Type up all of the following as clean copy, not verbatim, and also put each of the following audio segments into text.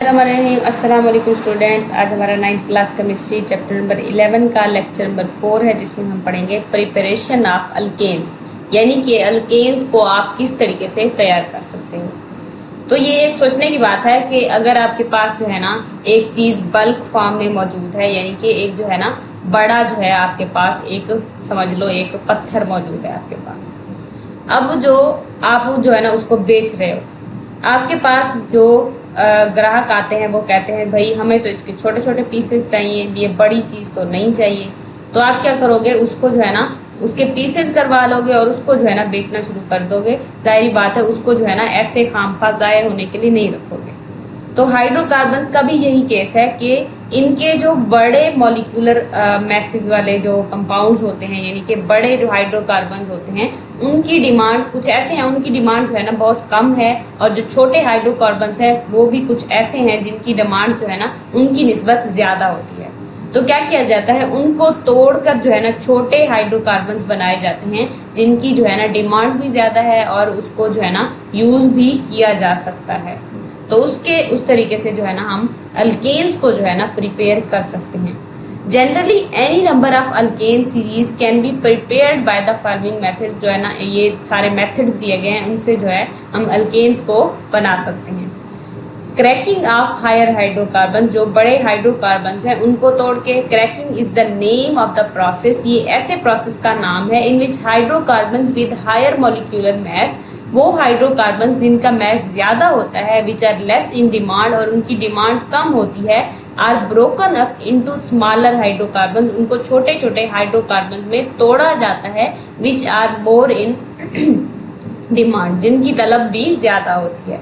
अस्सलाम वालेकुम स्टूडेंट्स। आज हमारा 9th class chemistry chapter number 11 का लेक्चर नंबर 4 है, जिसमें हम पढ़ेंगे प्रिपरेशन ऑफ अल्केन्स, यानी कि अल्केन्स को आप किस तरीके से तैयार कर सकते हो। तो ये एक सोचने की बात है कि अगर आपके पास जो है ना एक चीज़ बल्क फॉर्म में मौजूद है, यानी कि एक जो है ना बड़ा जो है आपके पास एक समझ लो एक पत्थर मौजूद है आपके पास। अब जो आप जो है ना उसको बेच रहे हो, आपके पास जो ग्राहक आते हैं वो कहते हैं भाई हमें तो इसके छोटे छोटे पीसेस चाहिए, ये बड़ी चीज़ तो नहीं चाहिए। तो आप क्या करोगे, उसको जो है ना उसके पीसेस करवा लोगे और उसको जो है ना बेचना शुरू कर दोगे। जाहिर बात है उसको जो है ना ऐसे खामखा ज़ाया होने के लिए नहीं रखोगे। तो हाइड्रोकार्बन्स का भी यही केस है कि इनके जो बड़े मॉलिक्यूलर मैसेज वाले जो कंपाउंड्स होते हैं, यानी कि बड़े जो हाइड्रोकार्बन्स होते हैं, उनकी डिमांड कुछ ऐसे हैं, उनकी डिमांड जो है ना बहुत कम है। और जो छोटे हाइड्रोकार्बन्स हैं वो भी कुछ ऐसे हैं जिनकी डिमांड जो है ना उनकी निस्बत ज़्यादा होती है। तो क्या किया जाता है, उनको तोड़कर जो है ना छोटे हाइड्रोकार्बन्स बनाए जाते हैं जिनकी जो है ना डिमांड्स भी ज़्यादा है और उसको जो है ना यूज़ भी किया जा सकता है। तो उस तरीके से जो है ना हम अल्केन्स को जो है ना प्रिपेयर कर सकते हैं। Generally any number of alkane series can be prepared by the following methods. जो है ना ये सारे मेथड्स दिए गए हैं, उनसे जो है हम अल्केन्स को बना सकते हैं। क्रैकिंग ऑफ हायर हाइड्रोकार्बन, जो बड़े हाइड्रोकार्बन्स हैं उनको तोड़ के, cracking is the name of the process, ये ऐसे प्रोसेस का नाम है in which hydrocarbons with higher molecular mass, वो हाइड्रोकार्बन जिनका मैस ज्यादा होता है, which are less in demand और उनकी डिमांड कम होती है, are broken up into smaller hydrocarbon, उनको छोटे छोटे हाइड्रोकार्बन में तोड़ा जाता है, which are more in demand, जिनकी तलब भी ज्यादा होती है।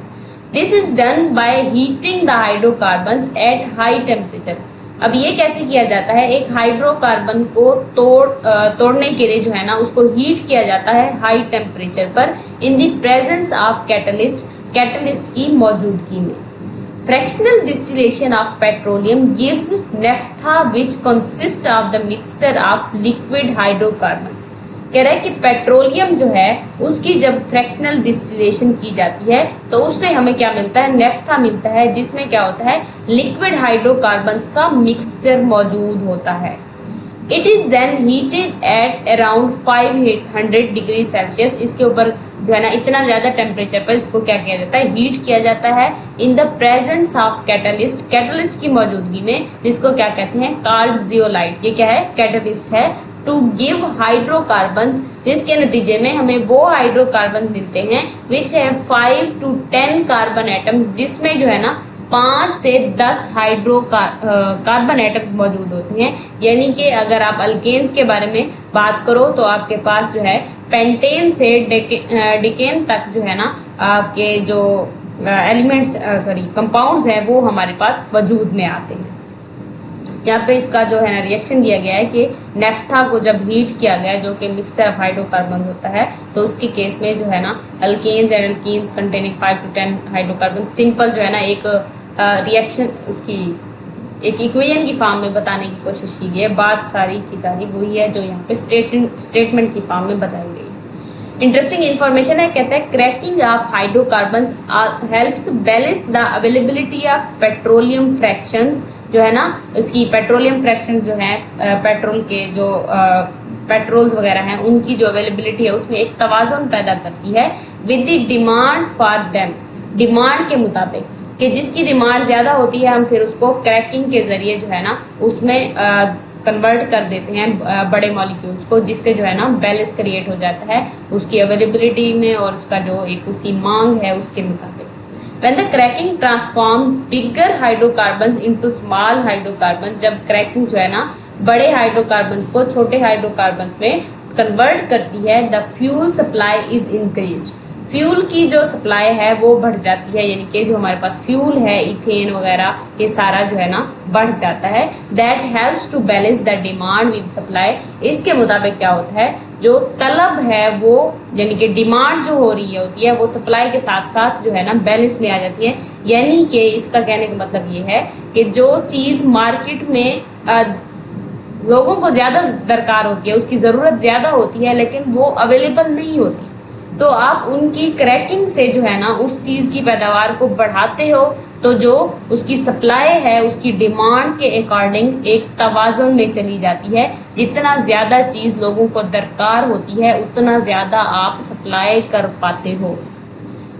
This is done by heating the hydrocarbons at high temperature. अब ये कैसे किया जाता है, एक हाइड्रोकार्बन को तोड़ने के लिए जो है ना उसको हीट किया जाता है हाई टेम्परेचर पर, in the presence of catalyst की मौजूदगी में। Fractional distillation of petroleum gives naphtha which consist of the mixture of liquid hydrocarbons. कह रहा है कि पेट्रोलियम जो है उसकी जब फ्रैक्शनल डिस्टिलेशन की जाती है तो उससे हमें क्या मिलता है, नेफ्था मिलता है, जिसमें क्या होता है लिक्विड हाइड्रोकार्बन्स का मिक्सचर मौजूद होता है। It is then heated at around 500 degree Celsius. इसके ऊपर जो है ना इतना ज़्यादा टेम्परेचर पर इसको क्या किया जाता है, हीट किया जाता है, in the presence of catalyst की मौजूदगी में, जिसको क्या कहते हैं कॉल्ड जियोलाइट। ये क्या है, कैटलिस्ट है। टू गिव हाइड्रोकार्बन्स, जिसके नतीजे में हमें वो हाइड्रोकार्बन मिलते हैं विच है 5 to 10 कार्बन एटम, जिसमें जो है ना 5 से 10 कार्बन एटम्स मौजूद होते हैं। यानी कि अगर आप अल्केन्स के बारे में बात करो तो आपके पास जो है पेंटेन से डिकेन तक जो है ना आपके जो एलिमेंट्स कंपाउंड्स हैं वो हमारे पास वजूद में आते हैं। यहाँ पे इसका जो है ना रिएक्शन दिया गया है कि नेफ्था को जब हीट किया गया, जो कि मिक्सचर ऑफ हाइड्रोकार्बन होता है, तो उसके केस में जो है ना alkanes and alkenes containing 5 to 10 hydrocarbon, simple जो है ना एक रिएक्शन इसकी एक इक्वेशन की फॉर्म में बताने की कोशिश की गई है। बात सारी की सारी वही है जो यहाँ पे स्टेटमेंट की फॉर्म में बताई गई है। इंटरेस्टिंग इन्फॉर्मेशन है, कहता है cracking of hydrocarbons helps balance the availability of petroleum fractions. जो है ना इसकी पेट्रोलियम फ्रैक्शंस जो है पेट्रोल के जो पेट्रोल्स वगैरह हैं उनकी जो अवेलेबिलिटी है उसमें एक तवाज़ुन पैदा करती है with the demand for them, demand के मुताबिक, कि जिसकी डिमांड ज़्यादा होती है हम फिर उसको क्रैकिंग के ज़रिए जो है ना उसमें कन्वर्ट कर देते हैं बड़े मॉलिक्यूल्स को, जिससे जो है ना बैलेंस क्रिएट हो जाता है उसकी अवेलेबिलिटी में और उसका जो एक उसकी मांग है उसके मुताबिक। When the cracking transform bigger hydrocarbons into small hydrocarbons, जब क्रैकिंग जो है ना बड़े हाइड्रोकार्बन्स को छोटे हाइड्रोकार्बन्स में कन्वर्ट करती है, the fuel supply is increased, fuel की जो सप्लाई है वो बढ़ जाती है, यानी कि जो हमारे पास फ्यूल है इथेन वगैरह ये सारा जो है ना बढ़ जाता है। That helps to balance the demand with supply. इसके मुताबिक क्या होता है, जो तलब है वो यानी कि डिमांड जो हो रही है होती है वो सप्लाई के साथ साथ जो है ना बैलेंस में आ जाती है। यानी कि इसका कहने का मतलब ये है कि जो चीज़ मार्केट में लोगों को ज़्यादा दरकार होती है, उसकी ज़रूरत ज़्यादा होती है, लेकिन वो अवेलेबल नहीं होती, तो आप उनकी क्रैकिंग से जो है ना उस चीज़ की पैदावार को बढ़ाते हो तो जो उसकी सप्लाई है उसकी डिमांड के अकॉर्डिंग एक तवाज़ुन में चली जाती है। जितना ज़्यादा चीज़ लोगों को दरकार होती है उतना ज़्यादा आप सप्लाई कर पाते हो।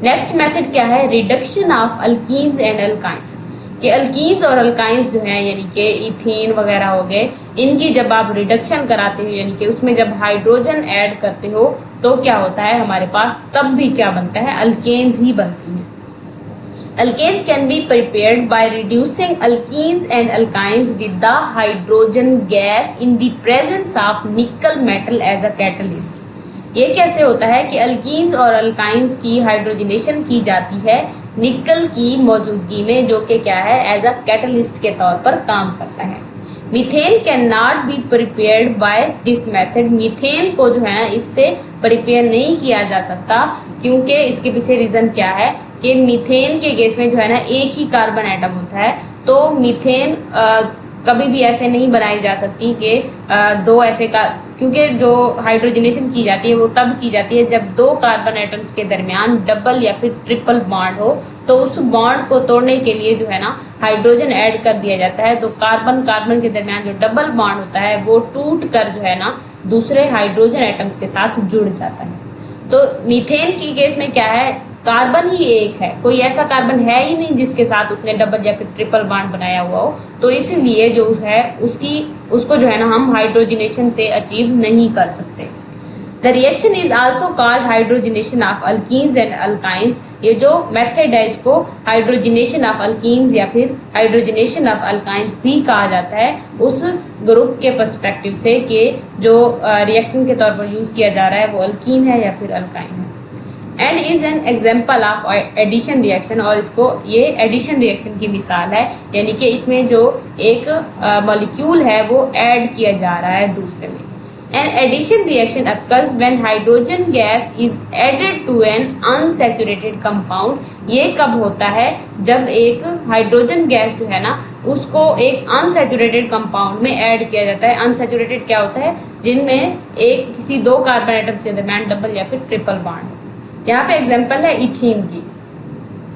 नेक्स्ट मेथड क्या है, reduction of alkenes and alkynes. कि अल्कीन्स और अल्काइंस जो हैं यानी कि इथेन वगैरह हो गए, इनकी जब आप रिडक्शन कराते हो यानी कि उसमें जब हाइड्रोजन ऐड करते हो तो क्या होता है हमारे पास, तब भी क्या बनता है, अल्केन्स ही बनती हैं। Alkanes can be prepared by reducing alkenes and alkynes with the hydrogen gas in the presence of nickel metal as a catalyst। ये कैसे होता है कि अल्कीन्स और अल्काइंस की हाइड्रोजनेशन की जाती है निकल की मौजूदगी में, जो कि क्या है, एज अ कैटलिस्ट के तौर पर काम करता है। Methane can not be prepared by this method. Methane को जो है इससे प्रिपेयर नहीं किया जा सकता, क्योंकि इसके पीछे रीज़न क्या है कि मीथेन के गैस में जो है ना एक ही कार्बन एटम होता है, तो मीथेन कभी भी ऐसे नहीं बनाई जा सकती कि दो ऐसे का, क्योंकि जो हाइड्रोजनेशन की जाती है वो तब की जाती है जब दो कार्बन एटम्स के दरमियान डबल या फिर ट्रिपल बॉन्ड हो। तो उस बॉन्ड को तोड़ने के लिए जो है ना हाइड्रोजन ऐड कर दिया जाता है, तो कार्बन कार्बन के दरमियान जो डबल बॉन्ड होता है वो टूट कर जो है ना दूसरे हाइड्रोजन एटम्स के साथ जुड़ जाता है। तो मीथेन की केस में क्या है, कार्बन ही एक है, कोई ऐसा कार्बन है ही नहीं जिसके साथ उसने डबल या फिर ट्रिपल बॉन्ड बनाया हुआ हो, तो इसलिए जो है उसको जो है ना हम हाइड्रोजनेशन से अचीव नहीं कर सकते। The reaction is also called hydrogenation of alkenes and alkynes. ये जो मेथड है इसको हाइड्रोजनेशन ऑफ अल्कीन्स या फिर हाइड्रोजनेशन ऑफ अल्काइंस भी कहा जाता है, उस ग्रुप के पर्सपेक्टिव से कि जो रिएक्शन के तौर पर यूज किया जा रहा है वो अल्कीन है या फिर अल्काइन है। And is an example of addition reaction, और इसको ये एडिशन रिएक्शन की मिसाल है, यानी कि इसमें जो एक मॉलिक्यूल है वो ऐड किया जा रहा है दूसरे में। An addition reaction occurs when hydrogen gas is added to an unsaturated compound। ये कब होता है, जब एक हाइड्रोजन गैस जो है ना उसको एक अनसैचुरेटेड कंपाउंड में ऐड किया जाता है। अनसैचुरेटेड क्या होता है, जिनमें एक किसी दो कार्बन एटम्स के दरमियान डबल या फिर ट्रिपल बॉन्ड। यहाँ पे एग्जांपल है इथीन की,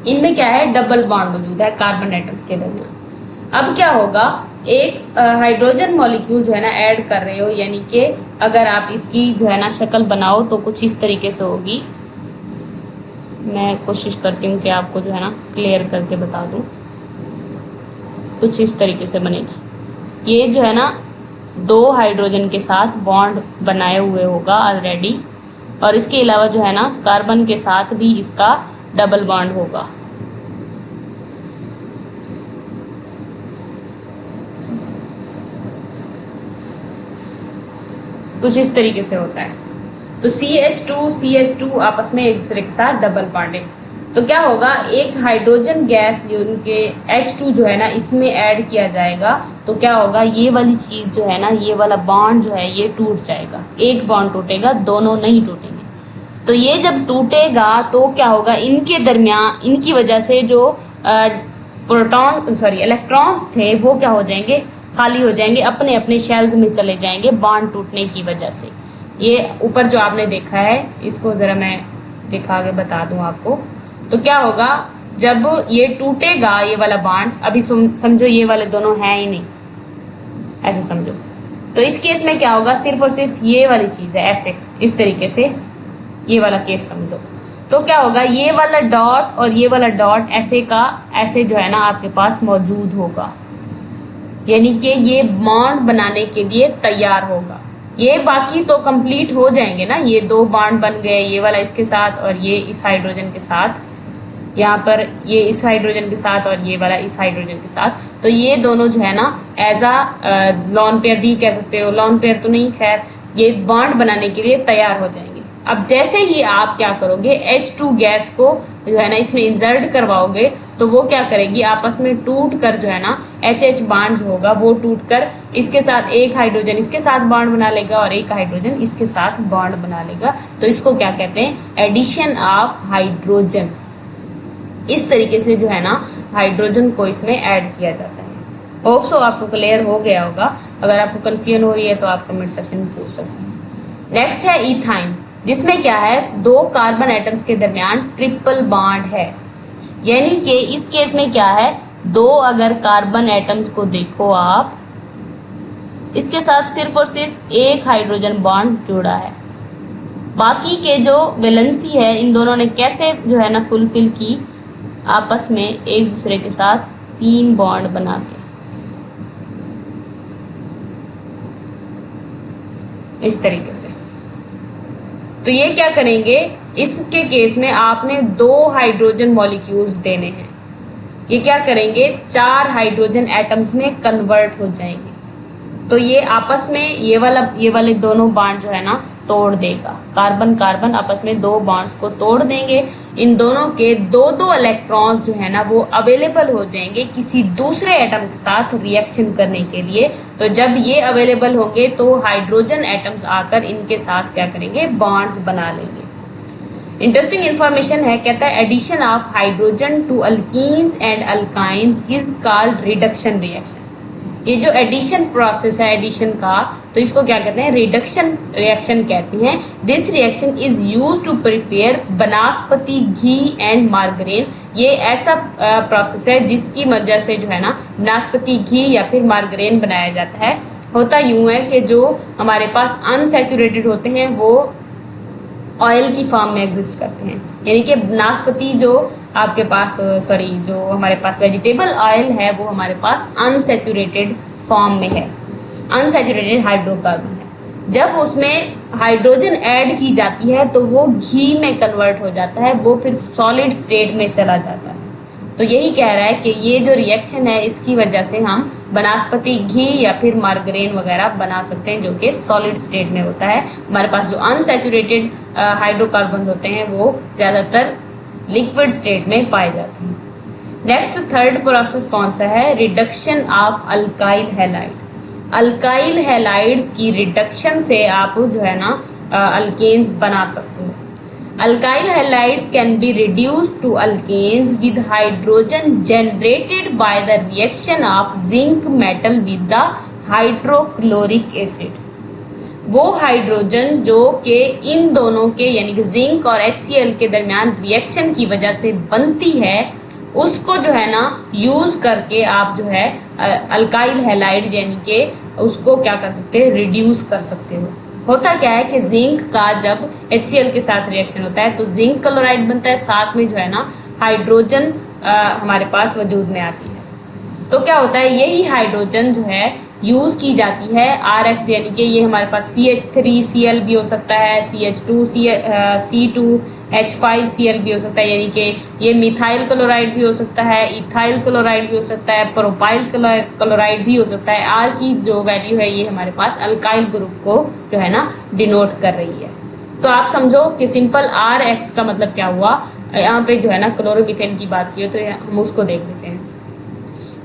इनमें क्या है, डबल बॉन्ड मौजूद है कार्बन एटम्स के दरमियान। अब क्या होगा, एक हाइड्रोजन मॉलिक्यूल जो है ना ऐड कर रहे हो, यानी कि अगर आप इसकी जो है ना शक्ल बनाओ तो कुछ इस तरीके से होगी। मैं कोशिश करती हूँ कि आपको जो है ना क्लियर करके बता दूँ। कुछ इस तरीके से बनेगी। ये जो है ना दो हाइड्रोजन के साथ बॉन्ड बनाए हुए होगा ऑलरेडी, और इसके अलावा जो है ना कार्बन के साथ भी इसका डबल बॉन्ड होगा। कुछ इस तरीके से होता है। तो CH2 आपस में एक दूसरे के साथ डबल बॉन्ड है, तो क्या होगा, एक हाइड्रोजन गैस जो उनके H2 जो है ना इसमें ऐड किया जाएगा, तो क्या होगा, ये वाली चीज़ जो है ना, ये वाला बॉन्ड जो है ये टूट जाएगा। एक बॉन्ड टूटेगा, दोनों नहीं टूटेंगे। तो ये जब टूटेगा तो क्या होगा, इनके दरमियान, इनकी वजह से जो इलेक्ट्रॉन्स थे वो क्या हो जाएंगे, खाली हो जाएंगे, अपने अपने शेल्स में चले जाएंगे बॉन्ड टूटने की वजह से। ये ऊपर जो आपने देखा है, इसको ज़रा मैं दिखा के बता दूं आपको। तो क्या होगा, जब ये टूटेगा ये वाला बॉन्ड, अभी समझो ये वाले दोनों हैं ही नहीं, ऐसे समझो। तो इस केस में क्या होगा, सिर्फ और सिर्फ ये वाली चीज़ है, ऐसे इस तरीके से ये वाला केस समझो। तो क्या होगा, ये वाला डॉट और ये वाला डॉट ऐसे का ऐसे जो है ना आपके पास मौजूद होगा, यानी कि ये बॉन्ड बनाने के लिए तैयार होगा। ये बाकी तो कंप्लीट हो जाएंगे ना, ये दो बॉन्ड बन गए, ये वाला इसके साथ और ये इस हाइड्रोजन के साथ, यहाँ पर ये इस हाइड्रोजन के साथ और ये वाला इस हाइड्रोजन के साथ। तो ये दोनों जो है ना एज आ लॉन पेयर भी कह सकते हो, लॉन पेयर तो नहीं, खैर ये बॉन्ड बनाने के लिए तैयार हो जाएंगे। अब जैसे ही आप क्या करोगे, H2 गैस को जो है ना इसमें इंसर्ट करवाओगे, तो वो क्या करेगी, आपस में टूट कर जो है ना HH बॉन्ड जो होगा वो टूट कर इसके साथ एक हाइड्रोजन इसके साथ बॉन्ड बना लेगा और एक हाइड्रोजन इसके साथ बॉन्ड बना लेगा। तो इसको क्या कहते हैं, एडिशन ऑफ हाइड्रोजन। इस तरीके से जो है ना हाइड्रोजन को इसमें ऐड किया जाता है। होप सो आपको क्लियर हो गया होगा। अगर आपको कन्फ्यूजन हो रही है तो आप कमेंट सेक्शन में पूछ सकते हैं। नेक्स्ट है इथाइन, जिसमें क्या है, दो कार्बन एटम्स के दरमियान ट्रिपल बॉन्ड है। यानी कि इस केस में क्या है, दो अगर कार्बन एटम्स को देखो आप, इसके साथ सिर्फ और सिर्फ एक हाइड्रोजन बॉन्ड जुड़ा है, बाकी के जो वैलेंसी है इन दोनों ने कैसे जो है ना फुलफिल की, आपस में एक दूसरे के साथ 3 बॉन्ड बना के, इस तरीके से। तो ये क्या करेंगे, इसके केस में आपने 2 हाइड्रोजन मॉलिक्यूल्स देने हैं, ये क्या करेंगे 4 हाइड्रोजन एटम्स में कन्वर्ट हो जाएंगे। तो ये आपस में ये वाले दोनों बॉन्ड जो है ना तोड़ देगा, कार्बन कार्बन आपस में 2 बॉन्ड्स को तोड़ देंगे, इन दोनों के 2-2 इलेक्ट्रॉन्स जो है ना वो अवेलेबल हो जाएंगे किसी दूसरे एटम के साथ रिएक्शन करने के लिए। तो जब ये अवेलेबल होंगे तो हाइड्रोजन एटम्स आकर इनके साथ क्या करेंगे, बॉन्ड्स बना लेंगे। इंटरेस्टिंग इंफॉर्मेशन है, कहता है addition of hydrogen to alkenes and alkynes is called reduction reaction. ये जो एडिशन प्रोसेस है एडिशन का, तो इसको क्या कहते हैं, रिडक्शन रिएक्शन कहते हैं। This reaction is used to prepare vanaspati ghee and margarine. ये ऐसा प्रोसेस है जिसकी वजह से जो है ना बनास्पति घी या फिर मार्गरेन बनाया जाता है। होता यूं है कि जो हमारे पास अनसैचुरेटेड होते हैं वो ऑयल की फॉर्म में एग्जिस्ट करते हैं, यानी कि बनास्पति जो आपके पास जो हमारे पास वेजिटेबल ऑयल है वो हमारे पास अनसैचुरेटेड फॉर्म में है, अनसैचुरेटेड हाइड्रोकार्बन है। जब उसमें हाइड्रोजन ऐड की जाती है तो वो घी में कन्वर्ट हो जाता है, वो फिर सॉलिड स्टेट में चला जाता है। तो यही कह रहा है कि ये जो रिएक्शन है इसकी वजह से हम बनास्पति घी या फिर मार्गरेन वगैरह बना सकते हैं जो कि सॉलिड स्टेट में होता है। हमारे पास जो अनसैचुरेटेड हाइड्रोकार्बन होते हैं वो ज़्यादातर लिक्विड स्टेट में पाए जाते हैं। नेक्स्ट थर्ड प्रोसेस कौन सा है, reduction of alkyl halide. Alkyl halides की रिडक्शन से आप जो है ना अल्केन्स बना सकते हो। Alkyl halides can be reduced to alkanes with hydrogen generated by the reaction of zinc metal with the hydrochloric acid। वो हाइड्रोजन जो कि इन दोनों के यानी कि जिंक और HCl के दरमियान रिएक्शन की वजह से बनती है, उसको जो है ना यूज करके आप जो है अल्काइल हैलाइड यानी कि उसको क्या कर सकते हैं, रिड्यूस कर सकते हो। होता क्या है कि जिंक का जब HCl के साथ रिएक्शन होता है तो जिंक क्लोराइड बनता है, साथ में जो है ना हाइड्रोजन हमारे पास वजूद में आती है। तो क्या होता है, यही हाइड्रोजन जो है यूज की जाती है RX यानी कि ये हमारे पास CH3Cl भी हो सकता है, CH2 C2H5Cl भी हो सकता है, यानी कि ये मिथाइल क्लोराइड भी हो सकता है, इथाइल क्लोराइड भी हो सकता है, प्रोपाइल क्लोराइड भी हो सकता है। R की जो वैल्यू है ये हमारे पास अल्काइल ग्रुप को जो है ना डिनोट कर रही है। तो आप समझो कि सिंपल RX का मतलब क्या हुआ, यहाँ पे जो है ना क्लोरोमीथेन की बात की हो तो हम उसको देख लेते हैं।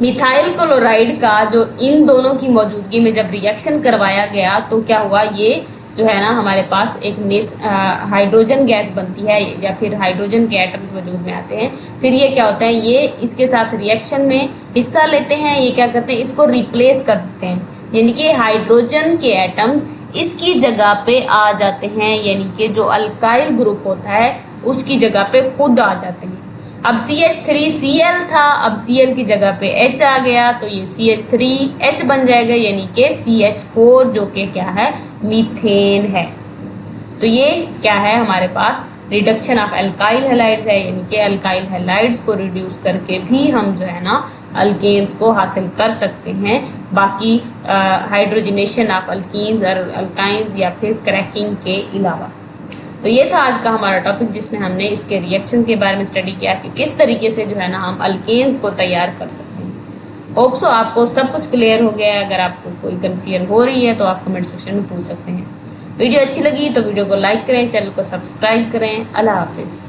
मिथाइल क्लोराइड का जो इन दोनों की मौजूदगी में जब रिएक्शन करवाया गया तो क्या हुआ, ये जो है ना हमारे पास एक हाइड्रोजन गैस बनती है या फिर हाइड्रोजन के एटम्स वजूद में आते हैं। फिर ये क्या होता है, ये इसके साथ रिएक्शन में हिस्सा लेते हैं, ये क्या करते हैं, इसको रिप्लेस कर देते हैं, यानी कि हाइड्रोजन के एटम्स इसकी जगह पे आ जाते हैं, यानी कि जो अल्काइल ग्रुप होता है उसकी जगह पे खुद आ जाते हैं। अब CH3Cl था, अब Cl की जगह पे H आ गया तो ये CH3H बन जाएगा, यानी कि CH4 जो कि क्या है, मीथेन है। तो ये क्या है हमारे पास, रिडक्शन ऑफ अल्काइल हैलाइड्स है, यानी कि अल्काइल हैलाइड्स को रिड्यूस करके भी हम जो है ना अल्केन्स को हासिल कर सकते हैं। बाकी हाइड्रोजनेशन ऑफ अल्कीन्स और अल्काइंस या फिर क्रैकिंग के अलावा। तो ये था आज का हमारा टॉपिक जिसमें हमने इसके रिएक्शंस के बारे में स्टडी किया कि किस तरीके से जो है ना हम अल्केन्स को तैयार कर सकते हैं। होप सो आपको सब कुछ क्लियर हो गया है। अगर आपको कोई कन्फ्यूजन हो रही है तो आप कमेंट सेक्शन में पूछ सकते हैं। वीडियो अच्छी लगी तो वीडियो को लाइक करें, चैनल को सब्सक्राइब करें। अल्लाह हाफिज़।